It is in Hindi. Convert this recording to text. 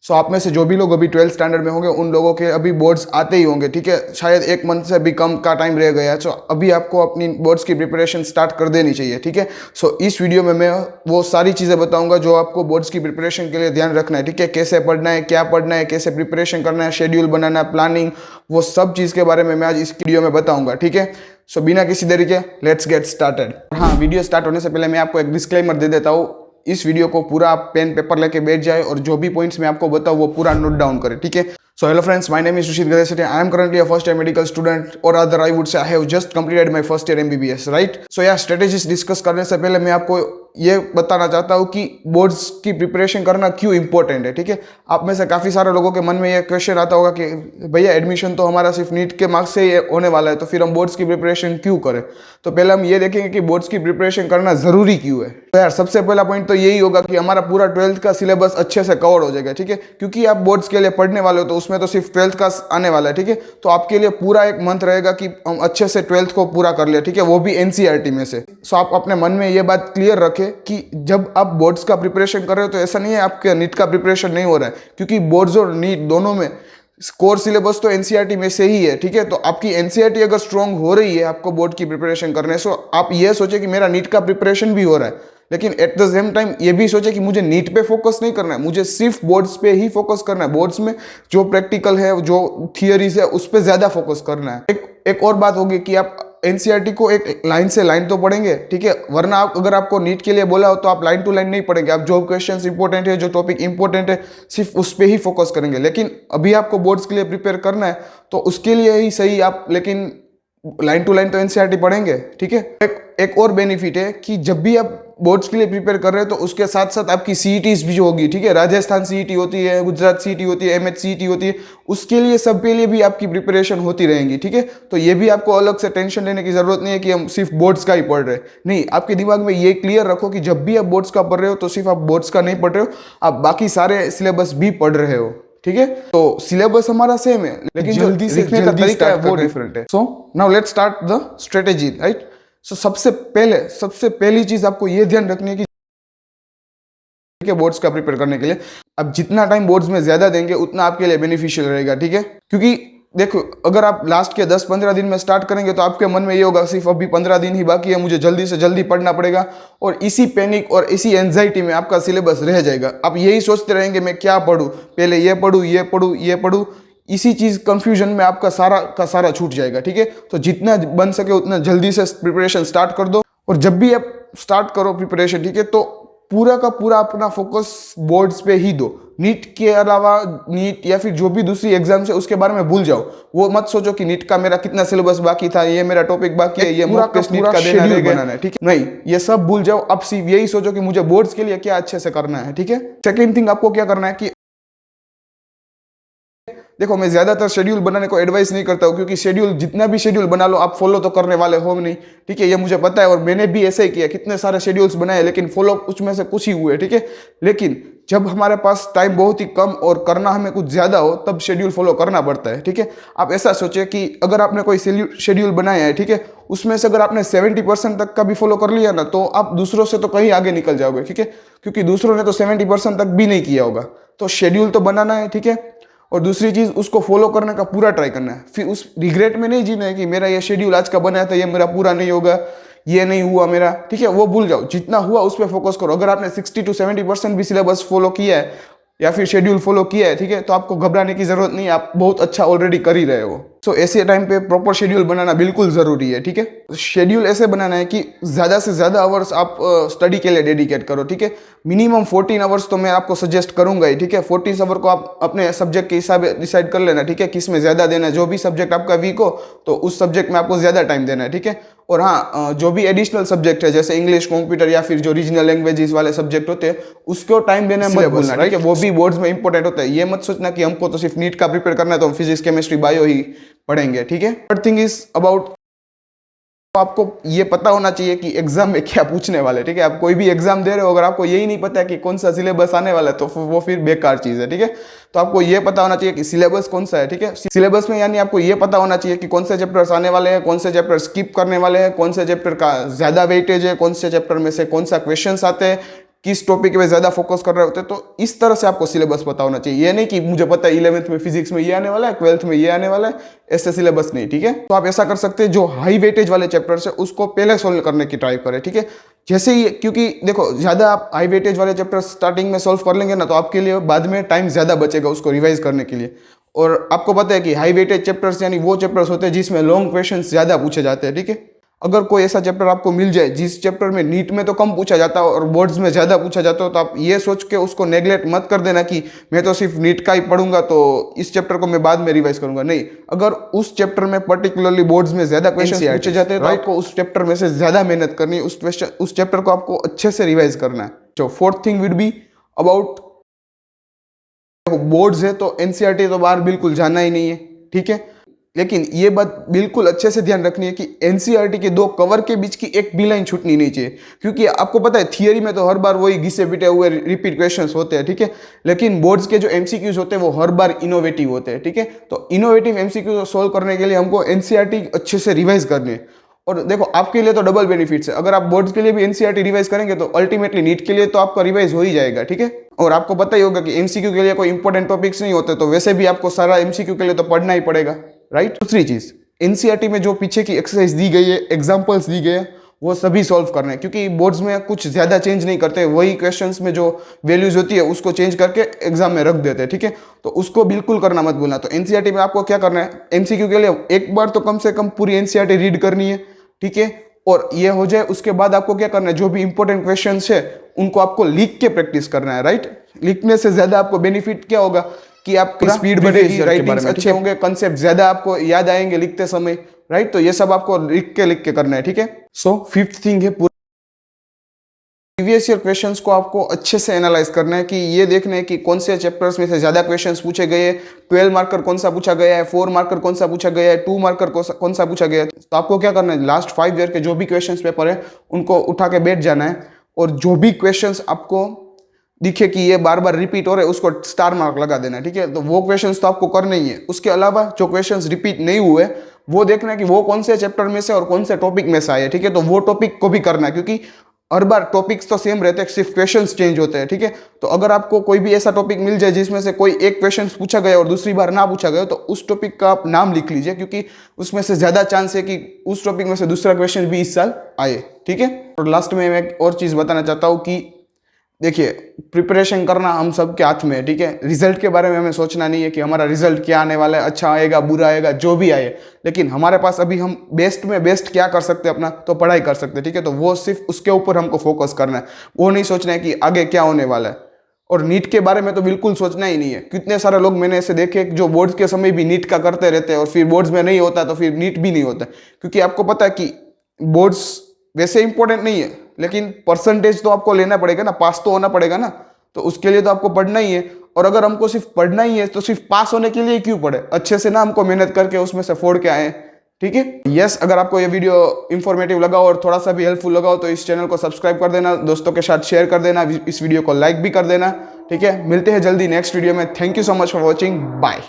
सो आप में से जो भी लोग अभी 12th स्टैंडर्ड में होंगे उन लोगों के अभी बोर्ड्स आते ही होंगे, ठीक है। शायद एक मंथ से भी कम का टाइम रह गया है, सो अभी आपको अपनी बोर्ड्स की प्रिपरेशन स्टार्ट कर देनी चाहिए, ठीक है। सो इस वीडियो में मैं वो सारी चीज़ें बताऊंगा जो आपको बोर्ड्स की प्रिपरेशन के लिए ध्यान रखना है, ठीक है। कैसे पढ़ना है, क्या पढ़ना है, कैसे प्रिपरेशन करना है, शेड्यूल बनाना है, प्लानिंग, वो सब चीज़ के बारे में मैं आज इस वीडियो में बताऊंगा, ठीक है। सो बिना किसी देरी के लेट्स गेट स्टार्टेड। हाँ, वीडियो स्टार्ट होने से पहले मैं आपको एक डिस्क्लेमर दे देता हूँ। इस वीडियो को पूरा आप पेन पेपर लेके बैठ जाए और जो भी पॉइंट्स मैं आपको बताऊँ वो पूरा नोट डाउन करें, ठीक है। So hello friends, my name is Sushit Gadeseti. I am currently a first year medical student, or rather I would say I have just completed my first year MBBS, right? So yeah, strategies discuss करने से पहले मैं आपको ये बताना चाहता हूँ कि बोर्ड्स की प्रिपरेशन करना क्यों इंपॉर्टेंट है, ठीक है। आप में से काफ़ी सारे लोगों के मन में ये क्वेश्चन आता होगा कि भैया एडमिशन तो हमारा सिर्फ नीट के मार्क्स से ही होने वाला है, तो फिर हम बोर्ड्स की प्रिपरेशन क्यों करें। तो पहले हम ये देखेंगे कि बोर्ड्स की प्रिपरेशन करना ज़रूरी क्यों है। तो यार सबसे पहला पॉइंट तो यही होगा कि हमारा पूरा 12th का सिलेबस अच्छे से कवर हो जाएगा, ठीक है। क्योंकि आप बोर्ड्स के लिए पढ़ने वाले हो तो उसमें तो सिर्फ 12th का आने वाला है, ठीक है। तो आपके लिए पूरा एक मंथ रहेगा कि हम अच्छे से 12th को पूरा कर ले, ठीक है, वो भी एनसीईआरटी में से। सो आप अपने मन में ये बात क्लियर रखें कि जब आप बोर्ड्स का प्रिपरेशन कर रहे हो तो ऐसा नहीं है आपके नीट का प्रिपरेशन नहीं हो रहा है, क्योंकि बोर्ड्स और नीट दोनों में कोर सिलेबस तो एनसीईआरटी में से ही है, ठीक है। तो आपकी एनसीईआरटी अगर स्ट्रांग हो रही है आपको बोर्ड की प्रिपरेशन करने से, आप ये सोचे कि मेरा नीट का प्रिपरेशन भी हो रहा है, लेकिन एट द सेम टाइम ये भी सोचे कि मुझे नीट पे फोकस नहीं करना है, मुझे सिर्फ बोर्ड्स पे ही फोकस करना है। बोर्ड्स में जो प्रैक्टिकल है, जो थियरीज है, उस पर ज्यादा फोकस करना है। एक और बात होगी कि आप एनसीईआरटी को एक लाइन से लाइन तो पढ़ेंगे, ठीक है, वरना आप अगर आपको नीट के लिए बोला हो तो आप लाइन टू लाइन नहीं पढ़ेंगे। आप जो क्वेश्चंस इंपॉर्टेंट है, जो टॉपिक इंपॉर्टेंट है, सिर्फ उस पर ही फोकस करेंगे। लेकिन अभी आपको बोर्ड्स के लिए प्रिपेयर करना है तो उसके लिए ही सही आप लेकिन लाइन टू लाइन तो एनसीईआरटी पढ़ेंगे, ठीक है। एक और बेनिफिट है कि जब भी आप बोर्ड्स के लिए प्रिपेयर कर रहे हो तो उसके साथ साथ आपकी सीईटीज भी जो होगी, ठीक है, राजस्थान सीईटी होती है, गुजरात सीईटी होती है, एमएच सीईटी होती है, उसके लिए सब के लिए भी आपकी प्रिपरेशन होती रहेंगी, ठीक है। तो ये भी आपको अलग से टेंशन लेने की जरूरत नहीं है कि हम सिर्फ बोर्ड्स का ही पढ़ रहे हैं। नहीं, आपके दिमाग में ये क्लियर रखो कि जब भी आप बोर्ड्स का पढ़ रहे हो तो सिर्फ आप बोर्ड्स का नहीं पढ़ रहे हो, आप बाकी सारे सिलेबस भी पढ़ रहे हो, ठीक है। तो सिलेबस हमारा सेम है, लेकिन जल्दी से लिखने का तरीका है वो डिफरेंट है। So now let's start the strategy, right. So सबसे पहली चीज आपको ये ध्यान रखनी है कि बोर्ड्स का प्रिपेयर करने के लिए अब जितना टाइम बोर्ड्स में ज्यादा देंगे उतना आपके लिए बेनिफिशियल रहेगा, ठीक है। क्योंकि देखो, अगर आप लास्ट के 10-15 दिन में स्टार्ट करेंगे तो आपके मन में ये होगा सिर्फ अभी 15 दिन ही बाकी है, मुझे जल्दी से जल्दी पढ़ना पड़ेगा, और इसी पैनिक और इसी एंजाइटी में आपका सिलेबस रह जाएगा। आप यही सोचते रहेंगे मैं क्या पढूं, पहले ये पढूं, ये पढूं, ये पढूं, इसी चीज कंफ्यूजन में आपका सारा का सारा छूट जाएगा, ठीक है। तो जितना बन सके उतना जल्दी से प्रिपरेशन स्टार्ट कर दो, और जब भी आप स्टार्ट करो प्रिपरेशन, ठीक है, तो पूरा का पूरा अपना फोकस बोर्ड्स पे ही दो। नीट के अलावा नीट या फिर जो भी दूसरी एग्जाम है उसके बारे में भूल जाओ। वो मत सोचो कि नीट का मेरा कितना सिलेबस बाकी था, ये मेरा टॉपिक बाकी है, ये मॉक टेस्ट नीट का देना है, ठीक है। नहीं, ये सब भूल जाओ। अब सिर्फ यही सोचो कि मुझे बोर्ड्स के लिए क्या अच्छे से करना है, ठीक है। सेकेंड थिंग आपको क्या करना है कि देखो, मैं ज्यादातर शेड्यूल बनाने को एडवाइस नहीं करता हूँ, क्योंकि शेड्यूल जितना भी शेड्यूल बना लो आप फॉलो तो करने वाले हो नहीं, ठीक है, ये मुझे पता है, और मैंने भी ऐसे ही किया, कितने सारे शेड्यूल्स बनाए लेकिन फॉलो कुछ में से कुछ ही हुए, ठीक है। लेकिन जब हमारे पास टाइम बहुत ही कम और करना हमें कुछ ज्यादा हो तब शेड्यूल फॉलो करना पड़ता है, ठीक है। आप ऐसा सोचिए कि अगर आपने कोई शेड्यूल बनाया है, ठीक है, उसमें से अगर आपने 70% तक का भी फॉलो कर लिया ना तो आप दूसरों से तो कहीं आगे निकल जाओगे, ठीक है, क्योंकि दूसरों ने तो 70% तक भी नहीं किया होगा। तो शेड्यूल तो बनाना है, ठीक है, और दूसरी चीज उसको फॉलो करने का पूरा ट्राई करना है। फिर उस रिग्रेट में नहीं जीना है कि मेरा ये शेड्यूल आज का बनाया था, ये मेरा पूरा नहीं होगा, ये नहीं हुआ मेरा, ठीक है, वो भूल जाओ। जितना हुआ उस पर फोकस करो। अगर आपने 60 to 70% भी सिलेबस फॉलो किया है या फिर शेड्यूल फॉलो किया है, ठीक है, तो आपको घबराने की जरूरत नहीं है, आप बहुत अच्छा ऑलरेडी कर ही रहे हो। सो ऐसे टाइम पे प्रॉपर शेड्यूल बनाना बिल्कुल जरूरी है, ठीक है। शेड्यूल ऐसे बनाना है कि ज्यादा से ज्यादा आवर्स आप स्टडी के लिए डेडिकेट करो, ठीक है। मिनिमम 14 आवर्स तो मैं आपको सजेस्ट करूंगा ही, ठीक है। 14 आवर को आप अपने सब्जेक्ट के हिसाब से डिसाइड कर लेना, ठीक है, किस में ज्यादा देना है। जो भी सब्जेक्ट आपका वीक हो तो उस सब्जेक्ट में आपको ज्यादा टाइम देना है, ठीक है। और हाँ, जो भी एडिशनल सब्जेक्ट है जैसे इंग्लिश, कंप्यूटर या फिर जो रीजनल लैंग्वेजेस वाले सब्जेक्ट होते हैं उसको टाइम देना मत भूलना, ठीक है, वो भी बोर्ड्स में इंपॉर्टेंट होता है। ये मत सोचना कि हमको तो सिर्फ नीट का प्रिपेयर करना है तो हम फिजिक्स, केमिस्ट्री, बायो ही पढ़ेंगे, ठीक है। थर्ड थिंग इज अबाउट, आपको ये पता होना चाहिए कि एग्जाम में क्या पूछने वाले, ठीक है। आप कोई भी एग्जाम दे रहे हो, अगर आपको यही नहीं पता है कि कौन सा सिलेबस आने वाला है तो वो फिर बेकार चीज है, ठीक है। तो आपको ये पता होना चाहिए कि सिलेबस कौन सा है, ठीक है। सिलेबस में यानी आपको ये पता होना चाहिए कि कौन से चैप्टर्स आने वाले हैं, कौन से चैप्टर स्किप करने वाले हैं, कौन से चैप्टर का ज्यादा वेटेज है, कौन से चैप्टर में से कौन सा क्वेश्चन आते हैं, किस टॉपिक पे ज़्यादा फोकस कर रहे होते हैं। तो इस तरह से आपको सिलेबस पता होना चाहिए। ये नहीं कि मुझे पता है 11th में फिजिक्स में ये आने वाला है, 12th में ये आने वाला है, ऐसे सिलेबस नहीं, ठीक है। तो आप ऐसा कर सकते हैं, जो हाई वेटेज वाले चैप्टर्स है उसको पहले सोल्व करने की ट्राई करें, ठीक है। जैसे ही, क्योंकि देखो ज़्यादा आप हाई वेटेज वाले चैप्टर स्टार्टिंग में सोल्व कर लेंगे ना, तो आपके लिए बाद में टाइम ज़्यादा बचेगा उसको रिवाइज करने के लिए। और आपको पता है कि हाई वेटेज चैप्टर्स यानी वो चैप्टर्स होते हैं जिसमें लॉन्ग क्वेश्चंस ज़्यादा पूछे जाते हैं, ठीक है। अगर कोई ऐसा चैप्टर आपको मिल जाए जिस चैप्टर में नीट में तो कम पूछा जाता है और बोर्ड्स में ज़्यादा पूछा जाता है, तो आप ये सोच के उसको नेग्लेक्ट मत कर देना कि मैं तो सिर्फ नीट का ही पढ़ूंगा तो इस चैप्टर को मैं बाद में रिवाइज करूंगा। नहीं, अगर उस चैप्टर में पर्टिकुलरली बोर्ड्स में ज़्यादा क्वेश्चन पूछे जाते हैं तो आपको उस चैप्टर में से ज़्यादा मेहनत करनी है, उस चैप्टर को आपको अच्छे से रिवाइज करना है। तो fourth thing would be about boards है तो एनसीईआरटी तो बाहर बिल्कुल जाना ही नहीं है, ठीक है। लेकिन ये बात बिल्कुल अच्छे से ध्यान रखनी है कि एनसीईआरटी के दो कवर के बीच की एक भी लाइन छूटनी नहीं चाहिए, क्योंकि आपको पता है थियरी में तो हर बार वही घिसे पिटे हुए रिपीट क्वेश्चंस होते हैं, ठीक है। लेकिन बोर्ड्स के जो एमसीक्यूज होते हैं वो हर बार इनोवेटिव होते हैं, ठीक है। तो इनोवेटिव एमसीक्यू सोल्व करने के लिए हमको एनसीईआरटी अच्छे से रिवाइज करनी है। और देखो, आपके लिए तो डबल बेनिफिट्स है, अगर आप बोर्ड्स के लिए भी एनसीईआरटी रिवाइज करेंगे तो अल्टीमेटली नीट के लिए तो आपका रिवाइज हो ही जाएगा, ठीक है। और आपको पता ही होगा कि एमसीक्यू के लिए कोई इंपॉर्टेंट टॉपिक्स नहीं होते, तो वैसे भी आपको सारा एमसीक्यू के लिए तो पढ़ना ही पड़ेगा, राइट। दूसरी चीज, एनसीईआरटी में जो पीछे की एक्सरसाइज दी गई है, एग्जाम्पल्स दी गए हैं, वो सभी सॉल्व करने हैं, क्योंकि बोर्ड्स में कुछ ज्यादा चेंज नहीं करते, वही क्वेश्चंस में जो वैल्यूज होती है उसको चेंज करके एग्जाम में रख देते हैं, ठीक है। तो उसको बिल्कुल करना मत भूलना। तो एनसीईआरटी में आपको क्या करना है, एमसीक्यू के लिए एक बार तो कम से कम पूरी एनसीईआरटी रीड करनी है, ठीक है। और ये हो जाए उसके बाद आपको क्या करना है, जो भी इंपॉर्टेंट क्वेश्चंस है उनको आपको लिख के प्रैक्टिस करना है, राइट। लिखने से ज्यादा आपको बेनिफिट क्या होगा कि आपकी स्पीड बढ़ेगी, राइटिंग्स अच्छे होंगे, कंसेप्ट ज्यादा आपको याद आएंगे लिखते समय, राइट। तो ये सब आपको लिख के करना है, ठीक है। सो फिफ्थ थिंग है, प्रीवियस ईयर क्वेश्चंस को आपको अच्छे से एनालाइज करना है, कि ये देखना है कि कौन से चैप्टर्स में से ज्यादा क्वेश्चंस पूछे गए, 12 मार्कर कौन सा पूछा गया है, 4 मार्कर कौन सा पूछा गया है, 2 मार्कर कौन सा पूछा गया है। तो आपको क्या करना है, लास्ट 5 ईयर के जो भी क्वेश्चंस पेपर है उनको उठा के बैठ जाना है, और जो भी क्वेश्चंस आपको दिखे कि ये बार बार रिपीट हो रहे उसको स्टार मार्क लगा देना है, ठीक है। तो वो क्वेश्चंस तो आपको करने ही है। उसके अलावा जो क्वेश्चंस रिपीट नहीं हुए वो देखना है कि वो कौन से चैप्टर में से और कौन से टॉपिक में से आए, ठीक है। तो वो टॉपिक को भी करना है, क्योंकि हर बार टॉपिक्स तो सेम रहते हैं, सिर्फ क्वेश्चंस चेंज होते हैं, ठीक है। तो अगर आपको कोई भी ऐसा टॉपिक मिल जाए जिसमें से कोई एक क्वेश्चन पूछा गया और दूसरी बार ना पूछा गया, तो उस टॉपिक का आप नाम लिख लीजिए, क्योंकि उसमें से ज्यादा चांस है कि उस टॉपिक में से दूसरा क्वेश्चन भी इस साल आए, ठीक है। और लास्ट में मैं एक और चीज बताना चाहता हूँ कि देखिए, प्रिपरेशन करना हम सबके हाथ में है, ठीक है। रिजल्ट के बारे में हमें सोचना नहीं है कि हमारा रिजल्ट क्या आने वाला है, अच्छा आएगा बुरा आएगा, जो भी आए, लेकिन हमारे पास अभी हम बेस्ट में बेस्ट क्या कर सकते हैं अपना, तो पढ़ाई कर सकते हैं, ठीक है। तो वो सिर्फ उसके ऊपर हमको फोकस करना है, वो नहीं सोचना है कि आगे क्या होने वाला है। और नीट के बारे में तो बिल्कुल सोचना ही नहीं है। कितने सारे लोग मैंने ऐसे देखे जो बोर्ड्स के समय भी नीट का करते रहते हैं और फिर बोर्ड्स में नहीं होता तो फिर नीट भी नहीं होता, क्योंकि आपको पता है कि बोर्ड्स वैसे इंपॉर्टेंट नहीं है, लेकिन परसेंटेज तो आपको लेना पड़ेगा ना, पास तो होना पड़ेगा ना। तो उसके लिए तो आपको पढ़ना ही है, और अगर हमको सिर्फ पढ़ना ही है तो सिर्फ पास होने के लिए क्यों पढ़े, अच्छे से ना हमको मेहनत करके उसमें से फोड़ के आए, ठीक है। यस, अगर आपको ये वीडियो इंफॉर्मेटिव लगा और थोड़ा सा भी हेल्पफुल लगा हो तो इस चैनल को सब्सक्राइब कर देना, दोस्तों के साथ शेयर कर देना, इस वीडियो को लाइक भी कर देना, ठीक है। मिलते हैं जल्दी नेक्स्ट वीडियो में। Thank you so much for watching, bye.